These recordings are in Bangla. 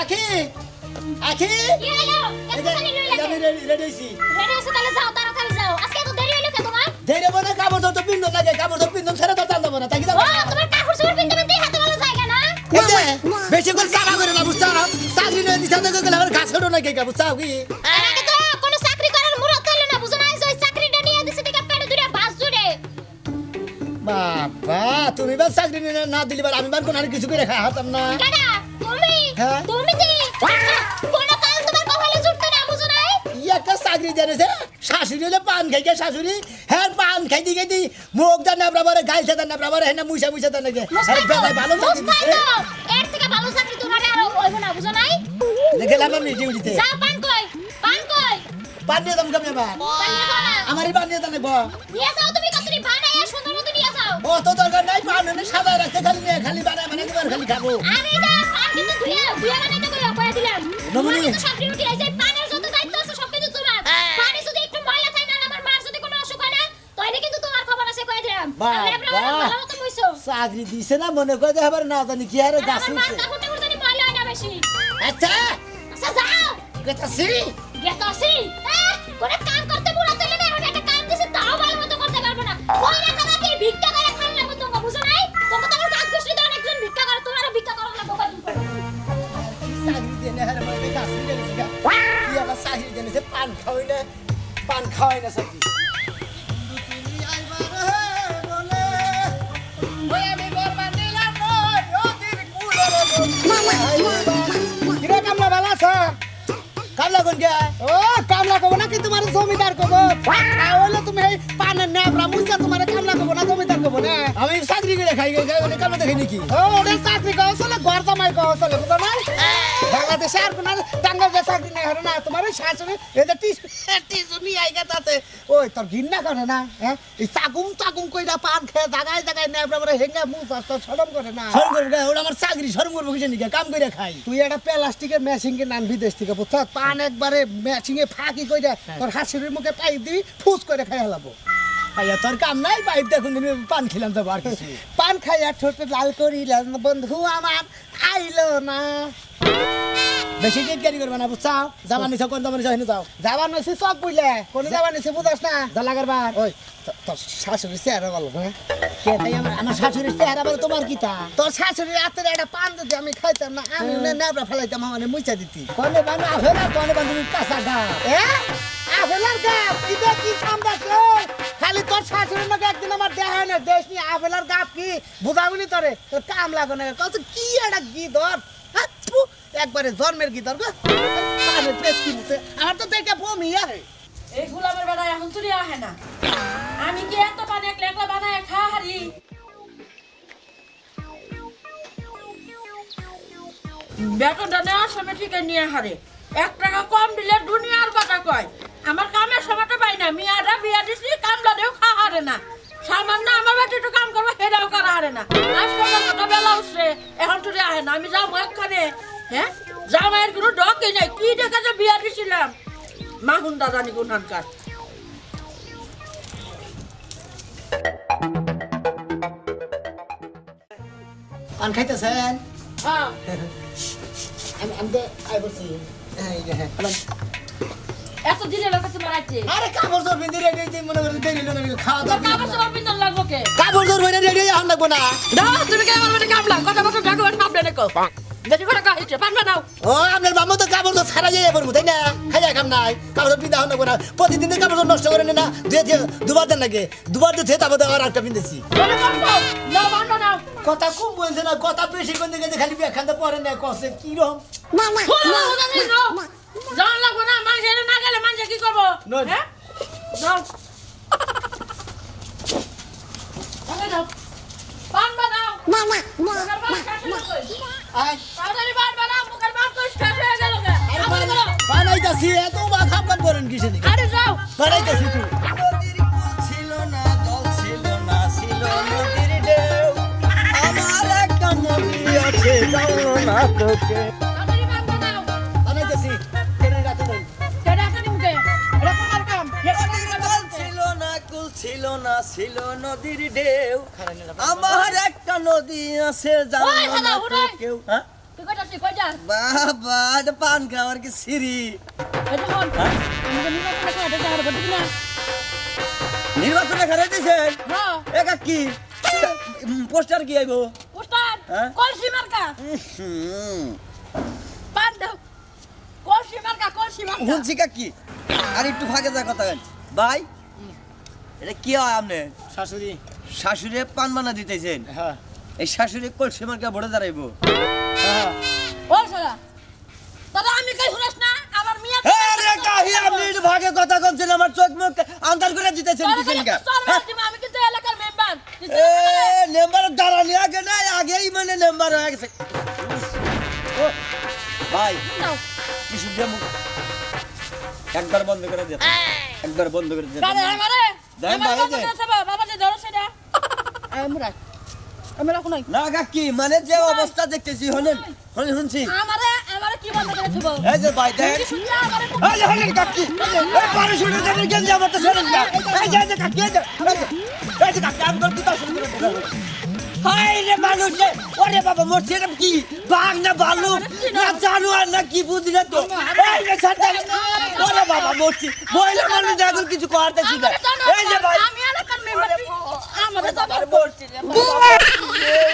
আখি আখি কি হলো এত খালি রইলা আমি রেডি হইছি রেডি হইছো তাহলে যাও তাড়াতাড়ি যাও আজকে তো দেরি হইলো কে তোমার দেরি হবে না কাপড় তো পিন্দন লাগে কাপড় তো পিন্দন ছেড়ে তো টান দেবো না তাই কি ও তোমার কাপড় চোপড় পিনতে পিনতে হাতে ভালো জায়গা না এই যে বেশি করে চাকা করে না বুঝছো চাকরি নিয়ে দিছা তো গেলে আমার গাছ কাটো না কে বুঝছো কি আগে তো কোনো চাকরি করার মুরত হলো না বুঝো না ওই চাকরিটা নিয়ে দিছে টিকা পেটে ধরে বাস জুড়ে বাবা তুমি বা চাকরি না দিলি বা আমি বার কোন আর কিছু করে খাওয়াতাম না কেডা তুমি হ্যাঁ? তুমি দি কোন কাল তোমার কপালে জুটতো না বুঝো না একটা চাকরি জানেছে শাশুড়ি হলে পান খাইকে শাশুড়ি হ্যাঁ পান খাইতে খাইতে মুখ দান নাবরাবারে গাইছে দান নাবরাবারে হ্যাঁ না মুইসা মুইসা দান নাকি আরে বেলায় ভালো চাকরি দিছে এর থেকে ভালো চাকরি তোমার আর হইব না বুঝো নাই গেলাম আমি ডিউটিতে যা পান কই পান নিয়ে দাম কেমনে বা পান নিয়ে যাও না আমারই পান নিয়ে দাম নেব নিয়ে যাও তুমি কতরি বানাইয়া সুন্দর মতো নিয়ে যাও ও তো দরকার নাই পান এনে সাজায় রাখতে খালি নিয়ে খালি বানায় মানে তোমার খালি খাবো আরে যা পান কিন্তু ধুইয়া বানাইতে কই কইয়া দিলাম নমুনি। তোমার তো সব ডিউটি আছে পানের যত দায়িত্ব আছে সব কিন্তু তোমার পানি যদি একটু ময়লা থাকে না আমার মার যদি কোনো অসুখ হয় না তাইলে কিন্তু তোমার খবর আছে কই দিলাম বাহ, তাহলে আপনারা বাহ। ভালো মতো কইছো চাকরি দিছে না মনে করে যে আবার না জানি কি আরে গাছ আমার মার কাপড় টাপড় জানি ময়লা হয় না বেশি আচ্ছা আচ্ছা যাও গেতাছি গেতাছি কোন কাম করতে বুড়া তুলে না এখন একটা কাম দিছে তাও ভালো মতো করতে পারবো না কই রাখা বাকি ভিক্ষা করে খান লাগবে তোমাকে বুঝো নাই তোকে তো আমার কাজ কষ্ট দেওয়ার একজন ভিক্ষা করে তোমারও ভিক্ষা করা লাগবে কদিন পর চাকরি দেনে হারে মানে গাছ নিয়ে গেছে কি আবার চাকরি দেনেছে পান খাওয়াই না চাকরি তুমি আইবার হে বলে ওই আমি গরমান দিলাম নয় ওদির কুলের কিরে কামলা ভালো আছো কামলা কোন গে ও কামলা কব না কি তোমার জমিদার কব তাহলে তুমি এই পানের নেবরা মুইছা তোমার কামলা কব না জমিদার কব না আমি চাকরি করে খাই মানে কামলা দেখি নাকি ও ওরে চাকরি কও চলে ঘর জামাই কও চলে বুঝো না বাংলাদেশে আর কোন টাঙ্গা যে চাকরি নাই হরে না তোমার ওই শাশুড়ি এই যে টিসুনি আইগা তাতে ওই তোর ঘিন্না করে না হ্যাঁ এই চাকুম কইরা পান খেয়ে জায়গায় জায়গায় নেবরা বড় হেঙ্গা মুখ আসতো শরম করে না শরম করবে ওটা আমার চাকরি শরম করবে কিছু নাকি কাম করে খাই তুই একটা প্লাস্টিকের মেশিন কে নান বিদেশ থেকে বুঝছ পান একবারে মেশিনে ফাঁকি কইরা তোর হাসির মুখে পাইপ দিবি ফুস করে খাই হলাবো আইয়া তোর কাম নাই পাইপ দেখুন পান খেলাম তো আর কিছু পান খাইয়া ঠোঁট লাল করিলাম বন্ধু আমার আইলো না বেশি গেট গাড়ি করবে না বুঝছাও যাবার নিছে কোন যাবার নিছে হেনে যাও যাবার নিছে সব বুঝলে কোন যাবার নিছে বুঝাস না জ্বালা করবার ওই তোর শাশুড়ির চেহারা বলো হ্যাঁ কে তাই আমার শাশুড়ির চেহারা বলো তোমার কি তা তোর শাশুড়ির হাতের একটা পান যদি আমি খাইতাম না আমি নেবড়া ফেলাইতাম মানে মুইচা দিতি কোনে বানু আফেলা কোনে বানু কাঁচা গা আফেলার গা কি দে কি সামদাস খালি তোর শাশুড়ির নাকি একদিন আমার দেখা না দেশ নি আফেলার গা কি বুঝাবনি তোরে তোর কাম লাগো না কত কি একটা কি ধর একবারে জন্মের গীতর গো পানের প্রেস কিনতে আমার তো দেখে বমি আরে এই গোলামের বেলা এখন চুরি আহে না আমি কি এত পানি একলা একলা বানায় খা হারি বেতনটা নেওয়ার সময় ঠিক নিয়ে হারে 1 টাকা কম দিলে দুনিয়ার কথা কয় আমার কামের সময়টা পাই না মিয়ারা বিয়া দিছি কামলা দেও খা হারে না সামান্য আমার বাড়িতে একটু কাম করবো সেটাও করা হারে না আজকে কত বেলা উঠছে এখন চুরি আহে না আমি যাবো একখানে হ্যাঁ জামাইয়ের কোনো ডকই নাই কি দেখে যে বিয়া দিছিলাম মাহুন দাদা নি কোনখানকার পান খাইতেছেন হ্যাঁ আমি তো আই বলছি এই যে এত দিনের লোক কাছে মারাইছে আরে কাপড় জোর বিন্দি রেডি মনে করে দেরি হলো না খাওয়া দাওয়া কাপড় চোপড় পিন্দন লাগবো কে কাপড় জোর বইরা রেডি আন লাগবো না দাও তুমি কে আমার মানে কামলা কথা কথা গাগো কামলা নেকো দেখি করে কাহিছে পানবা নাও ও আপনার মামা তো কাপড় জোর ছাড়া যাই পড়বো তাই না খাইয়া কাম নাই কাপড় জোর বিন্দা হন লাগবো না প্রতিদিন কাপড় জোর নষ্ট করে না দুবার দেন লাগে দুবার দিয়ে তারপর আর একটা পিন্দেছি বলে কামবা নাও বানো নাও কথা খুব বলছে না কথা বেশি কোন দিকে খালি ব্যাখ্যানটা পড়ে না কসে কি রকম জান লাগবো না মাঝে না গেলে মাঝে কি করবো হ্যাঁ নাও নাও পানবা নাও আয় তাড়াতাড়ি বাদ বানাও মুখের বাদ তো স্টার্ট হয়ে গেল গে আবার করো বানাইতাছি এত বা খাপ করেন কিসে নাকি আরে যাও বানাইতাছি তুই নদীর কুল ছিল না জল ছিল না ছিল নদীর ঢেউ আমার একটা নদী আছে জানো না তোকে তাড়াতাড়ি বাদ বানাও বানাইতাছি কেনে রাতে নাই সেটা এখনই মুখে এটা তোমার কাম নদীর জল ছিল না কুল ছিল না ছিল নদীর ঢেউ আমার একটা নদী আছে জানো ওই না দাদা, উড়াই। কেউ হ্যাঁ তুই কইতা বেশি কয়টা বাবা এটা পান খাওয়ার কি সিঁড়ি এটা হল আমি তো নির্বাচন করে এটা যাওয়ার বলতে না নির্বাচনে খারাই দিয়েছেন হ্যাঁ একা কি পোস্টার কি আইবো পোস্টার হ্যাঁ? কলসি মার্কা পান দাও কলসি মার্কা শুনছি কি আর একটু ফাঁকে যা কথা বলেন ভাই এটা কি হয় আপনি শাশুড়ি শাশুড়ি পান বানা দিতেছেন হ্যাঁ এই শাশুড়ি কলসি মার্কা ভরে দাঁড়াইবো হ্যাঁ ওই শালা দাদা আমি কই শুনছ না আমার মিয়া আরে কাহি আপনি একটু ভাগে কথা বলছেন আমার চোখ মুখ আন্ধার করে দিতেছেন কিসের কা আমি কিন্তু এলাকার মেম্বার এ নাম্বার দাঁড়ানি আগে না আগেই মানে নাম্বার হয়ে গেছে ও ভাই কিছু দিয়ে মুখ একবার বন্ধ করে দে একবার বন্ধ করে দে দাদা আমারে দেন ভাই, এই যে। বাবা যে ধরো সেটা আমরা রাখো নাই না কাকি মানে যে অবস্থা দেখতেছি শুনছি আমারে কি বন্ধ করে দিব এই যে ভাই দেখ এই যে হলেন কাকি এই পারে শুনে যাবেন কেন যাব তো শুনেন না এই যে কাকি এই যে কাকি আমি তো পিতা শুনে করে হাই রে মানুষ রে ওরে বাবা মরছে রে কি বাঘ না ভালুক না জানোয়ার না কি বুঝি না তো এই যে সাথে ওরে বাবা মরছি বইলে মানুষ এখন কিছু করতেছি না এই যে ভাই আমি এলাকার মেম্বার আমারে তো আর মরছি রে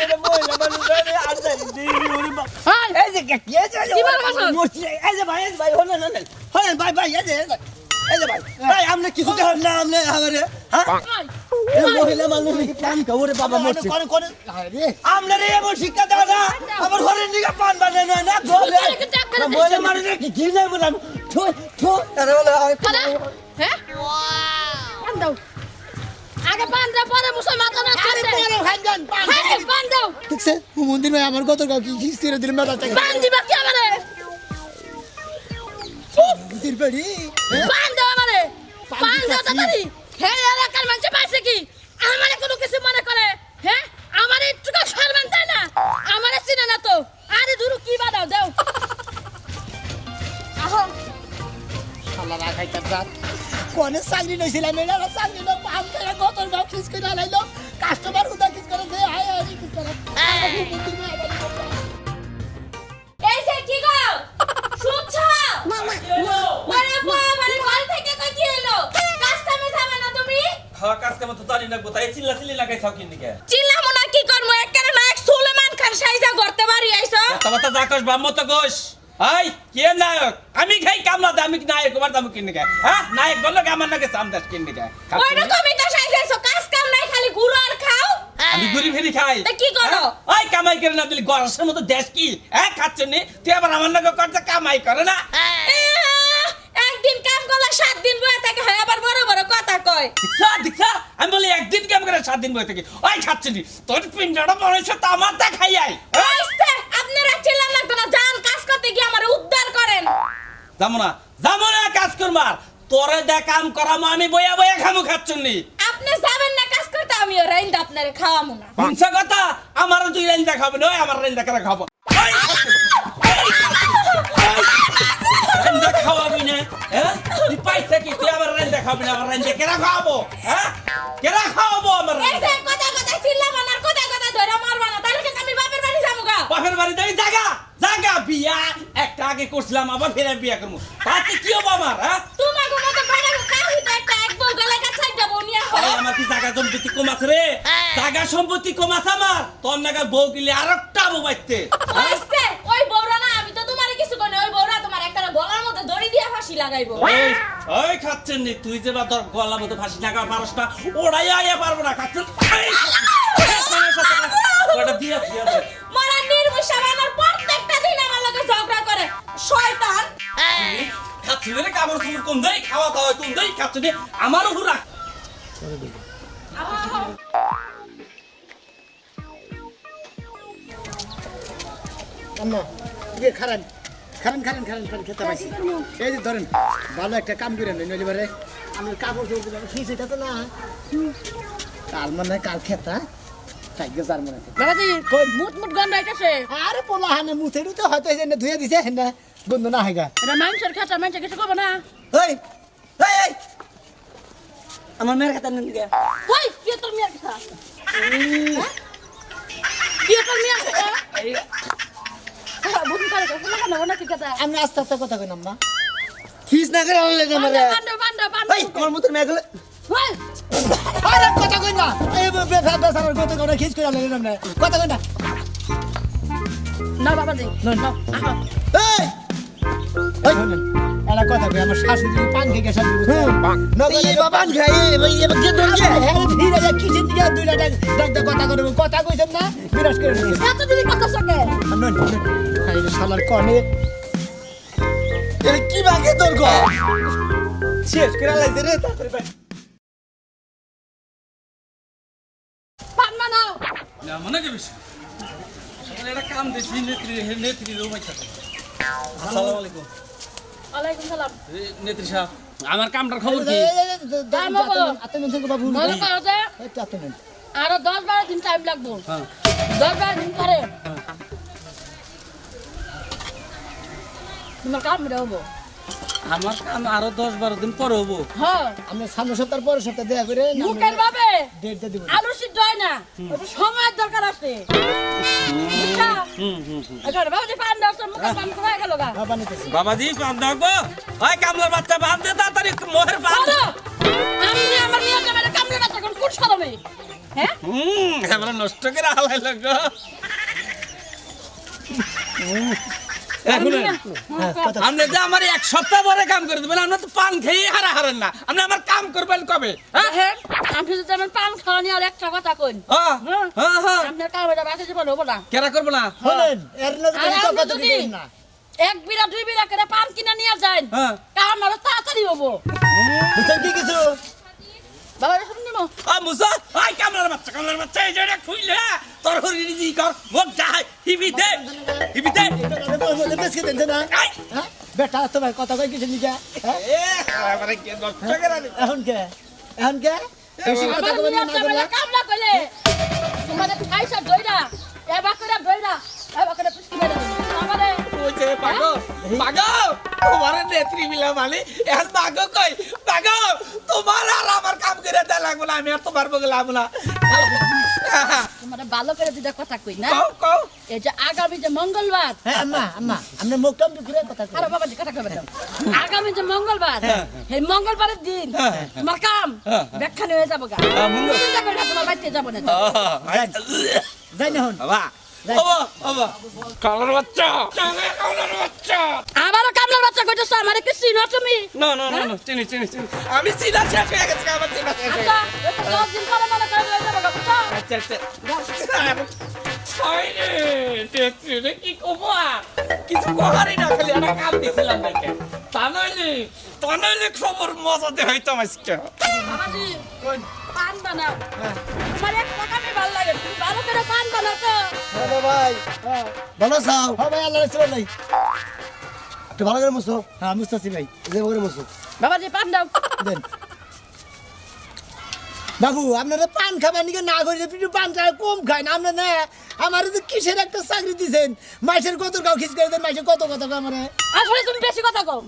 এই বইলে মানুষ রে আর যাই দি ওরে বাবা এই যে কাকি এই যে মরছি এই যে ভাই হলেন ভাই এই যে ভাই এই আমনে কিছু দেন না আমনে আমারে হ্যাঁ এই মহিলা মানুষ কি প্ল্যান করে বাবা মরছে করে আরে আমনে রে এমন শিক্ষা দাও না আমার ঘরের দিকে পান বানায় না না গোলে মহিলা মানুষ কি কি নাই বললাম থু আরে বলে হ্যাঁ পান দাও আগে পান দাও পরে মুসলমান না আরে পরে ভাইজান পান হ্যাঁ পান দাও ঠিকছে মন্দির ভাই আমার কত কি হিস্ট্রি দিল মেলা থেকে পান দিবা কি আমারে মন্দির বাড়ি পান দাও আমারে পান দাও তাড়াতাড়ি হ্যাঁ এলাকার মানুষ পাইছে কি আমারে কোনো কিছু মনে করে হ্যাঁ আমারে একটু সম্মান দেয় না আমারে চিনে না তো আরে দুরু কি বাদাও দাও আহো শালা রাখাইতা জাত কোনে চাকরি নইছিলাম এরা চাকরি না পান থেকে গতর গাও খিস করে আলাইলো কাস্টমার হুদা খিস করে দে আয় আয় কি করে এই যে কি গো শুনছো মামা ওরে বাবা রে ঘর থেকে কই কি এলো কাস্টমার যাবে না তুমি হ্যাঁ কাজ কামে তো জানি না কোথায় চিল্লা লাগাইছাও কি নিকে চিল্লামু না কি করমু একেরে নায়ক সুলেমান খান সাইজা করতে পারি আইছো কথা যাকস ব্রাহ্মত কোষ আই কে নায়ক আমি খাই কামলা দে আমি নায়ক তোমার দাম কি নিকে হ্যাঁ নায়ক বললো কি আমার নাকি সামদাস কি নিকে ওই রকমই তো সাইজাইছো কাজ কাম নাই খালি গুড় আর খাও আমি ঘুরি ফিরি খাই তা কি করো? ওই কামাই করে না দিলি গরসের মতো দেশ কি হ্যাঁ খাচ্ছ নি তুই আবার আমার নাকি করতে কামাই করে না একদিন কাম করলে 7 দিন বয়ে থাকে হয় আবার বড় বড় কথা কয় দীক্ষা আমি বলি একদিন কাম করে 7 দিন বয়ে থেকে ওই খাচ্ছ নি তোর পিন্ডাটা বড়ছে তো আমার তা খাই আই আইস্তে আপনারা চিল্লান লাগতো না যান কাজ করতে গিয়ে আমারে উদ্ধার করেন যাবো না কাজ করবার তোরে দে কাম করামো আমি বইয়া বইয়া খামু খাচ্ছ নি আপনি যাবেন না কাজ করতে আমিও রাইন্দা আপনারে খাওয়ামু না মিছা কথা আমার তুই রেন দেখাবি না আমার রেন দেখা খাবো রেন দেখাবি না হ্যাঁ তুই পয়সা কি তুই আমার রেন দেখাবি না আমার রেন কেরা খাওয়াবো হ্যাঁ কেরা খাওয়াবো আমার এই যে কথা কথা চিল্লাবেন আর কথা কথা ধরে মারবা না তাহলে কি আমি বাপের বাড়ি যাবো গা বাপের বাড়ি যাই জাগা বিয়া একটা আগে করছিলাম আবার ফের বিয়া করবো তাতে কি হবো আমার হ্যাঁ তোমাকে মতো বাইরে কাহি তো একটা এক বউ গলে কাছে যাবো নিয়া আরে আমার কি জায়গা সম্পত্তি কম আছে রে জায়গা সম্পত্তি কম আছে আমার তোর নাগা বউ কিলে আরেকটা বউ বাইতে আইস্তে ওই বউরা না আমি তো তোমারে কিছু কই না ওই বউরা তোমার একটা গলার মধ্যে দড়ি দিয়ে ফাঁসি লাগাইবো ওই খাচ্ছেন নি তুই যে বা তোর গলার মতো ফাঁসি লাগা পারস না ওড়াই আইয়া পারবো না খাচ্ছেন ওটা দিয়া মারা নির্মুষা বানার প্রত্যেকটা দিন আমার লগে ঝগড়া করে শয়তান খাচ্ছি রে কামড় তুমি কোন দেই খাওয়া দাওয়া কোন দেই খাচ্ছি রে আমারও হুরা আম্মা ইয়ে খারান খেতে পাইছি এই যে ধরেন ভালো একটা কাম করেন নইলে বারে আমি কাপড় চোপড় দিলাম কি সেটা তো না কাল মানে কাল খেতা থাকবে যার মনে বাবাজি কই মুট গন্ধ আইতাছে আরে পোলা হানে মুথেরু তো হয়তো এই যে ধুয়ে দিছে না গন্ধ না হয়গা এটা মানুষের খাতা মানুষের কিছু করবো না এই আমার মেয়ের খাতা নেন গে ওই কি তোর মিয়া কথা কি তোর মিয়া কথা বুঝি করে তো না না না কি কথা আমি আস্তে আস্তে কথা কইলাম না খিস না করে আনলে যে মারে এই তোমার মতো মেঘলে আরে কথা কই না এই বেসার কথা করে খিস করে আনলে না কথা কই না না বাবা জি না না এই এই আলা কথা কই আমার শাশুড়ি পান খেয়ে গেছে নগলে পান খাই এই কে ধরছে হ্যাঁ ধীরে যা কি দিকে দুইটা ডাক কথা করব কথা কইছেন না বিরাজ করে এত দিন কথা সকে নন খাই শালার কোনে এর কি বাকি তোর গো শেষ করে লাইছে রে তাড়াতাড়ি পান বানাও না মনে করিস এটা কাম দিছি নেত্রী রুমাই থাকে আসসালামু আলাইকুম ওয়ালাইকুম সালাম নেত্রী সাহেব আমার কামটার খবর কি আতেন থেকে বাবু মনে করো যে আতেন আরো 10-12 দিন টাইম লাগবে হ্যাঁ 10-12 দিন পরে তোমার কাম হবো আমার কাম আরো 10-12 দিন পরে হবো হ্যাঁ আমরা সামনের সপ্তাহ পরের সপ্তাহ দেখা করে মুখের ভাবে ডেট দিয়ে দিব আলু সিদ্ধ হয় না ওটা সময়ের দরকার আছে বুঝছা এখানে বাবুজি পান দাও মুখে পান করে গেল গা বাবা নিতেছি বাবাজি পান দাও ওই কামলার বাচ্চা বাদ দে তাড়াতাড়ি মোহের পান বলো আমি আমার মেয়ে জামাইরে কামড়ে বাচ্চা কোন কুট সরবে হ্যাঁ এবারে নষ্ট করে হালাই লাগো এখন আপনি যে আমার এক সপ্তাহ পরে কাম করে দেবেন আপনি তো পান খেয়ে হারেন না আপনি আমার কাম করবেন কবে হ্যাঁ হ্যাঁ আমি যদি আমার পান খাওয়া নিয়ে আর একটা কথা কই হ্যাঁ হ্যাঁ হ্যাঁ আপনার কামড়ে বাঁচে যাবেন হবো না কেরা করবো না শুনেন এর লগে আর তো আপনি কথা যদি দিবেন না এক বিরা দুই বিরা করে পান কিনা নিয়ে যান হ্যাঁ কাম আরো তাড়াতাড়ি হবো বুঝছেন কি কিছু বাবা শুনুন নিমো মুসা আই কামলার বাচ্চা এই যেটা খুইলে তোর হরি জি কর মুখ যাই হিবিতে বেশকে দেন না আই হ্যাঁ বেটা তোমার কথা কই কিছু নিকা এ এবারে কি নষ্ট করে দিবে এখন কে বেশি কথা আমার কইবেন মেয়ে না জামাইরে কামলা কইলে তোমাদের খাইছা দইরা এবা করে দইরা এবা করে পুষ্টি মেরে আমারে ওইছে পাগো তোমার নেত্রী মিলা মালি এখন পাগো কই পাগো তোমার আর আমার কাম করে দেয়া লাগবে না আমি আর তোমার বগে লাগবো না তোমাদের ভালো করে দুটা কথা কই না কও এই যে আগামী যে মঙ্গলবার হ্যাঁ আম্মা আমরা মুখ কাম করে কথা কই আরে বাবা জি কথা কইবে দাও আগামী যে মঙ্গলবার এই মঙ্গলবারের দিন তোমার কাম ব্যাখ্যা হয়ে যাবো গা চিন্তা করে না তোমার বাড়িতে যাবো না যাই না হন বাবা বাবা কালার বাচ্চা আবারও কামলার বাচ্চা কইতেছ আমারে কি চিনো তুমি না চিনি আমি চিনা শেষ হয়ে গেছে আমার চিনা শেষ হয়ে আচ্ছা এটা 10 দিন পরে মনে করে লয়ে যাবো গা বুঝছো গেছে আরে রে কি কবা কিছু কহারই না খালি একটা কাম দিছিলাম নাকি তা নইলে খবর মজাতে হইতাম আজকে বাবাজি পান বানাও আমার এক টাকা ভালো লাগে তুমি ভালো করে পান বানাও তো বাবা ভাই ভালো চাও হ্যাঁ ভাই আল্লাহ রাসূল নাই একটু ভালো করে মুছো হ্যাঁ মুছতাছি ভাই যে করে মুছো বাবাজি পান দাও দেন বাবু আপনারা পান খাবার নিকে না করে একটু পান খায় কম খায় না আপনারা না আমার তো কিসের একটা চাকরি দিছেন মাইসের কত গাও খিস করে দেন মাইসের কত আমারে আসলে তুমি বেশি কথা কও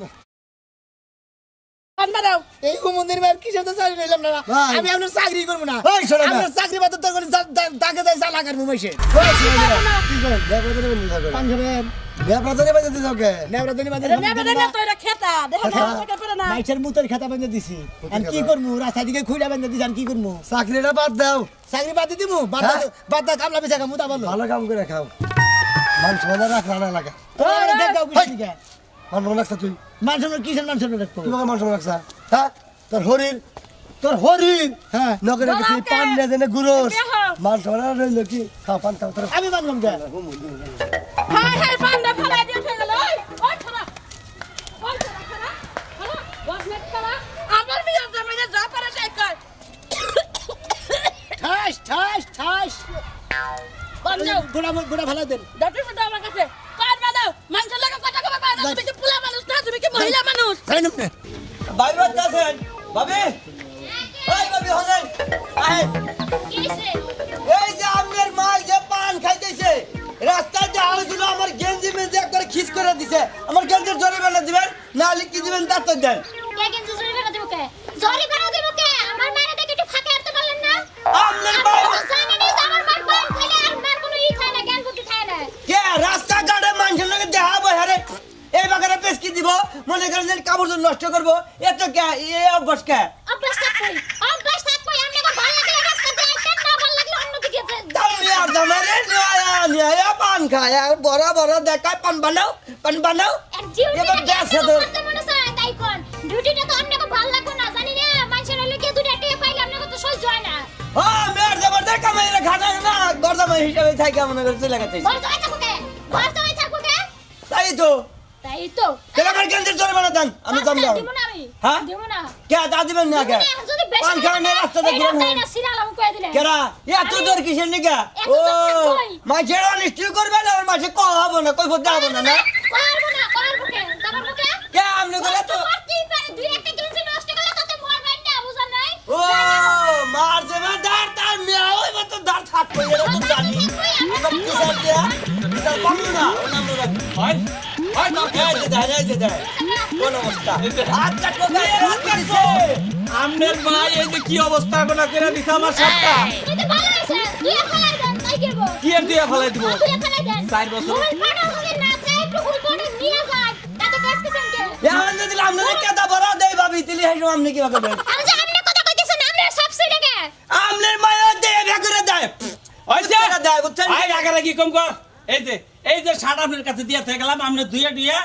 পান বানাও এই মন্দির ভাই কিসের তো চাকরি নিলাম না আমি আপনার চাকরি করবো না আপনার চাকরি বাদ তো করে তাকে যাই চালা কাটবো মাইসে কি করেন পান খাবেন নেবরাদানি বাজে দিছ ওকে নেবরাদানি বাজে নেবেন তো এটা খেতা দেখো চোখে পড়ে না মাইসের মুতের খাতা বাঁধে দিছি আর কি করমু রাস্তা দিকে খুঁড়া বাঁধে দিছি আর কি করমু চাকরিটা বাদ দাও চাকরি বাদ দিমু বাদ দাও কামলা বেচা কামু তা বলো ভালো কাম করে খাও মানুষ মনে রাখ রান্না লাগা তোর দেখাও কিছু দিকে মানুষ মনে রাখছা তুই মানুষ কিসের মানুষ রাখবো তুই মানুষ মনে রাখছা হ্যাঁ তোর হরিণ হ্যাঁ নগরে কি পান না দেনে গুরস মানুষ মনে রইল কি খাও পান খাও তোর আমি মানলাম যে হাই পান্ডা ফেলা দিয়ে চলে গেল ওই খানা খানা বস নেট খানা আমার মিয়া জমিনে যা পারে তাই কর ঠাস গোড়া ভালো দেন ডাক্তার সাহেব আমার কাছে পান বানাও মানুষের লাগে কথা কবে পান তুমি কি পুলা মানুষ না তুমি কি মহিলা মানুষ তাই না ভাই বাচ্চা আছেন ভাবি ওই ভাবি হলেন আহে কিসে এই যে আপনার মা যে পান খাইতেছে রাস্তায় যে আলোচনা আমার গেঞ্জি মেঞ্জি একবার খিস করে দিছে আমার গেঞ্জির জরিমানা দিবেন না লিখি দিবেন তার তো দেন কে কিন্তু জরিমানা দেব কে জরিমানা দেব কে আমার মায়ের দেখে একটু ফাঁকে আনতে পারলেন না আপনার মা জানেন এই যে আমার মা পান খাইলে আর মার কোনো ই খায় না জ্ঞান বুদ্ধি খায় না কে রাস্তা ঘাটে মানুষের লগে মনে করেন যে কাপড় চোপড় নষ্ট করবো এত কে এ অভ্যাস কে অভ্যাস থাকবই আপনি আমার ভালো লাগলে রাস্তা দিয়ে আসেন না ভালো লাগলে অন্যদিকে যান তুমি আর জামারে নিয়া পান খায় আর বড় বড় দেখায় পান বানাও আর ডিউটি এবার দেশে তো করতে মনে চায় তাই কোন ডিউটিটা তো আপনাকে ভালো লাগবে না জানি না মানুষের হলে কি দুটো টাকা পাইলে আপনাকে তো সহ্য হয় না হ্যাঁ মেয়ের জামার দেখা মেয়েরা খানা না গরদামা হিসাবে থাকে মনে করে চলে গেছে ঘর জামাই থাকবো কে তাই তো তাই তো আমার কেন্দ্রের জন্য বানাতাম আমি জানলাম দিব না আমি হ্যাঁ? দিব না কে দা দিবেন না কে যদি বেশি পান খাওয়া নিয়ে রাস্তাতে ঘুরে না সিরালাম কই দিলে কেরা এত দূর কিসের নিকা এত ও দূর থাকবই। মাঝে অনিষ্টি করবে না ওর মাঝে ক হবো না কই ফোটা হবো না না করবো কে তারপর কে কে আমনে করে তো করতেই পারে দুই একটা কিনছি নষ্ট করলে তাতে মরবেন না বুঝেন নাই ও মার যাবে দাঁড় তার মেয়ে ওই মতো দাঁড় থাক কই এরা তো জানি আমরা কিসার দিয়া কিসার পাবো না ও নাম রাখি হয় এই যে দেয় কোন অবস্থা আচ্ছা কোথায় রাখছে আমনের মা এই যে কি অবস্থা গোনা করে দিছে আমার সবটা এটা ভালো আছে দুই ফেলাই দেন তাই করব কি এর দিয়ে ফেলাই দিব দুই ফেলাই দেন 4 বছর ফুল ফাটা হলে না থাকে একটু ফুল করে নিয়ে যান তাতে কাজ কিছেন কে এখন যদি আমনে কেদা বড় দেই ভাবি তিলি হাইছো আমনে কি করবে আমি যে আপনি কথা কইতেছেন আপনি সব ছেড়ে কে আমনের মায়া দেয় বেগুরে দেয় হইছে টাকা দেয় বুঝছেন আই আগারে কি কম কর এই যে শার্ট আপনার কাছে দিয়া থেকে গেলাম আপনি ধুইয়া দিয়া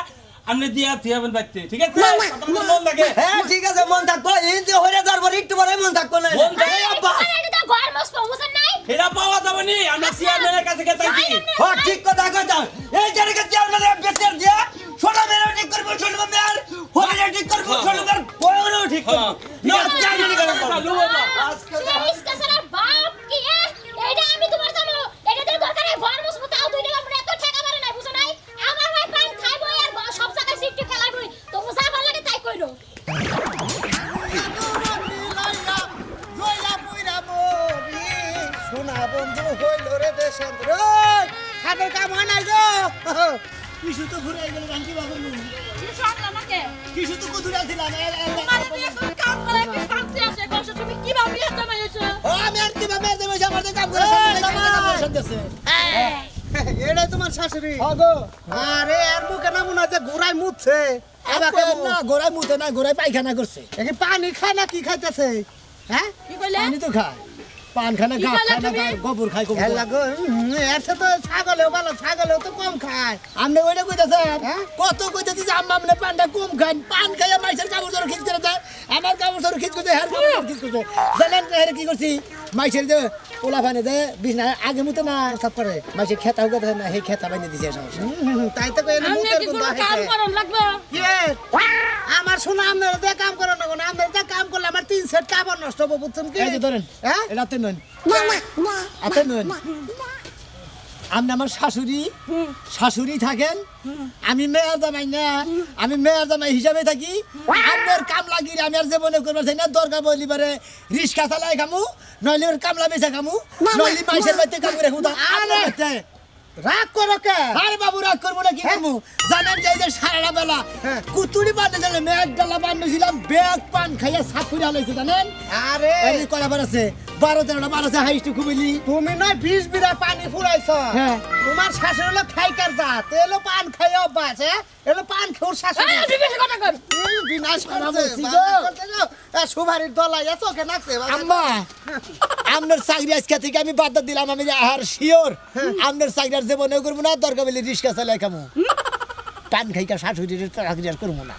আপনি দিয়া থিয়াবেন বাইতে ঠিক আছে আপনাদের মন লাগে হ্যাঁ ঠিক আছে মন থাকবো এই যে হইরে যাওয়ার পর একটু পরে মন থাকবো না মন থাকে আব্বা এটা তো ঘর মস্ত বুঝেন নাই এরা পাওয়া যাবে নি আমরা চেয়ারম্যানের কাছে গেছি ও ঠিক কথা কইতা এই জায়গা চেয়ারম্যানের বেচার দিয়া ছোট মেরে ঠিক করব ছোট মেয়ের হইরে ঠিক করব ছোট মেয়ের বড় ঠিক করব না চেয়ারম্যানই করে আজকে ইসকা সারা বাপ কি এটা আমি তোমার জানো এটা তো দরকার নাই ঘর মস্ত তাও দুই টাকা মনে এত টাকা পারে না বুঝেন নাই আমার ভাই পান খাইবো আর সব জায়গায় সিফটি ফেলাইবই তো যা ভালো লাগে তাই কইরো সোনা বন্ধু হইল রে দেশেন্দ্র হাতের কাম হয় নাই গো কিছু তো ঘুরে গেল রান্তি বাবুর কিছু আনলা নাকি কিছু তো কুতুরে ছিলাম তোমার দিয়ে তুমি কাম করে কি শান্তি আছে কষ্ট তুমি কি ভাবি এটা মাইছো আমি আর কি ভাবে দেবে আমার কাম করে শান্তি এটাই তোমার শাশুড়ি গো আরে আর মুখে না মনে হচ্ছে ঘোড়ায় মুতছে না ঘোড়ায় মুতে না ঘোড়ায় পায়খানা করছে কি পানি খায় না কি খাইতেছে হ্যাঁ কি কইলে পানি তো খায় পান খানা কি ঘাস বলে খায় না তুমি? গোবর খায় গোবর লাগো এর তো ছাগলেও ভালো ছাগলেও তো কম খায় আপনি ওইটা কইতাছেন কত কইতাছি যে আম্মা আমনে পানটা কম খান পান খাইয়া মাইসের কাপড় ধরে খিচ করে দেয় আমার কাপড় ধরে খিচ করে হের কাপড় খিচ করে জানেন হের কি করছি মাইসের যে পোলা পানি দে বিছনা আগে মুতে না সব করে মাইসের খেতা উগে দেয় না সেই খেতা বাইনে দিছে সমস্যা তাই তো কই আমি কি কোনো কাম করন লাগবে আমার শোনা আপনারা দিয়ে কাম করো না কোনো আপনারা দিয়ে কাম করলে আমার 3 সেট কাপড় নষ্ট হবে বুঝছেন কি এই যে ধরেন হ্যাঁ এটাতে নন আতে নন আপনি আমার শাশুড়ি থাকেন আমি মেয়ের জামাই না আমি মেয়ের জামাই হিসাবে থাকি আপনার কাম লাগি আমি আর জীবনে করবার চাই না দরকার বলি পারে রিক্সা চালাই খামু নইলে ওর কামলা বেচা খামু নইলে মাইসের বাড়িতে কাম করে খামু রাগ করো কে আরে বাবু রাগ করবো না কি করবো জানেন যে এই যে সারা বেলা কুতুরি বান্ধে গেলে মেঘ ডালা বান্ধেছিলাম ব্যাগ পান খাইয়া সাপুরি হালাইছে জানেন আরে এই কয়টা বার আছে 12-13টা বার আছে হাইস্ট খুবিলি তুমি নয় 20 বিরা পানি ফুরাইছ হ্যাঁ তোমার শাশুড়ি হলো খাইকার জাত এলো পান খাইয়া অভ্যাস এলো পান খাওয়ার শাশুড়ি এই বেশি কথা কর বিনাশ করছে সুভারির দলাই এত কে নাচছে আম্মা আপনার চাকরি আজকে থেকে আমি বাদ দিলাম আমি যে আর শিওর আপনার চাকরি আর জীবনে করবো না দরকার বলে রিক্সা চালাই খামু পান খাইকা শাশুড়ির চাকরি আর করবো না